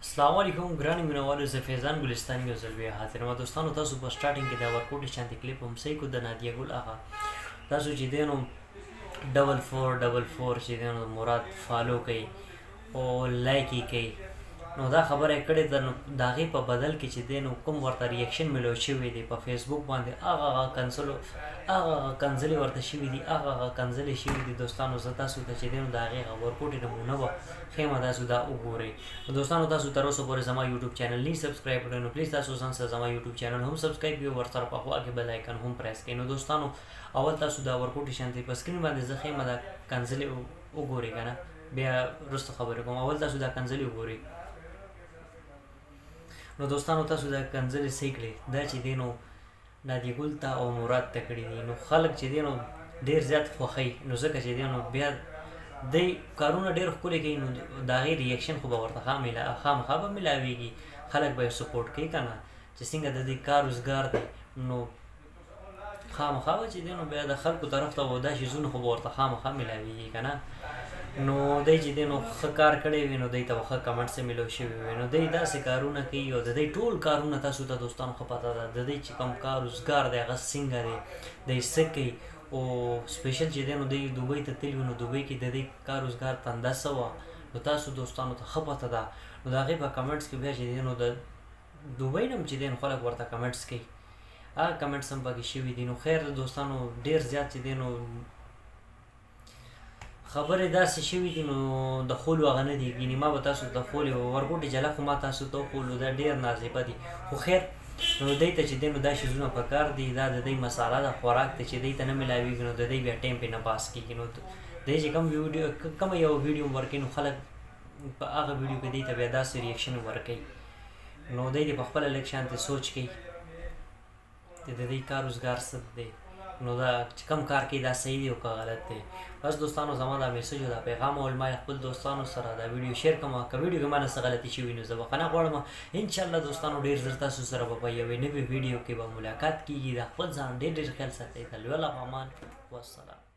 السلام علیکم ګرانو مینوالو، زه فیضان ګلستاني یو ځل بیا حاضر یم. دوستانو تاسو په سټارټینګ کې د ورکوټ شانتي کلیپ هم صحیح کو د نادیه ګل هغه تاسو چې دی نو 4444 چې دی نو مراد فالو کوي او لایک یې کوي، نو دا خبره یې کړې ده. نو د هغې په بدل کې چې دی نو کوم ورته ریاکشن میلو شوی دی په فیسبوک باندې، هغه کنځلې ورته شوي دي، هغه کنځلې شوي دي. دوستانو زه تاسو ته چې دی نو د هغې ورکوټې نمونه به ښیم، تاسو دا وګورئ. نو دوستانو تاسو تر اوسه پورې زما یوټیوب چینل نه سبسکرایب کړی، نو پلیز تاسو ځان سره زما یوټیوب چینل هم سبسکرایب کړئ، ورسره په خوا کې بل آیکن هم پریس کړئ. نو دوستانو اول تاسو دا ورکوټې شانتې په سکرین باندې زه ښیم دا کنځلې وګورئ که نه، بیا وروسته خبرې کوم. اول تاسو دا کنځلې وګورئ. نو دوستانو تاسو دا کنځلې صحیح کړئ، دا چې دی نو نادیه ګل ته او مراد ته کړي دي. نو خلک چې دی نو ډېر زیات خوښوي، نو ځکه چې دی نو بیا دی کارونه ډېر ښکلي کوي، نو د هغې ریاکشن خو به ورته خامخا به میلاویږي، خلک به یې سپورټ کوي که نه، چې څنګه د دې کار روزګار دی، نو خامخا به چې دی نو بیا د خلکو طرف ته به دا شیزونه خو به ورته خامخا میلاویږي که نه. نو دی چې دی نو ښه کار کړی وي، نو دی ته به ښه کمنټس یې میلاو شوي وي. نو دی داسې کارونه کوي او د دی ټول کارونه تاسو ته دوستانو ښه پته ده، د دی چې کوم کار روزګار دی هغه څنګه دی، دی څه کوي. او سپیشل چې دی نو دی دوبۍ ته تللی وي، نو دوبۍ کې د دی کار روزګار تنده څه وه، نو تاسو دوستانو ته ښه پته ده. نو د هغې په کمنټس کې بیا چې دی نو د دوبۍ نه هم چې دی نو خلک ورته کمنټس کوي، هغه کمنټس هم پکې شوي دي. نو خیر دوستانو ډېر زیات چې دی نو خبرې داسې شوي دي، نو د خولو هغه نه دي، یعنې ما به تاسو ته خولې ورکوټې جله خو ما تاسو ته وښولو، دا ډېر نازیبه دي. خو خیر نو دی ته چې دی نو دا شیزونه پکار دي، دا د دی مساله ده، خوراک دی چې دی ته نه میلاویږي، نو د دی بیا ټایم پرې نه پاس کېږي. نو دی چې کومه یو ویډیو ورکوي، نو خلک په هغه ویډیو کې دی ته بیا داسې ریاکشن ورکوي. نو دی دې په خپله لږ شانتې سوچ کوي چې د دی کار روزګار څه دی، نو دا چې کوم کار کوي دا صحیح دی او که غلط دی. بس دوستانو زما دا میسج او دا پیغام اول ما خپل دوستانو سره دا ویډیو شیر کوم. که ویډیو کې ما نه څه غلطي شوي نو زه بخښنه غواړم. انشاءالله دوستانو ډېر ژر تاسو سره به په یوې نوې ویډیو کې به ملاقات کېږي. د خپل ځان ډېر ډېر خیال ساتئ. د لوی الله په امان، والسلام.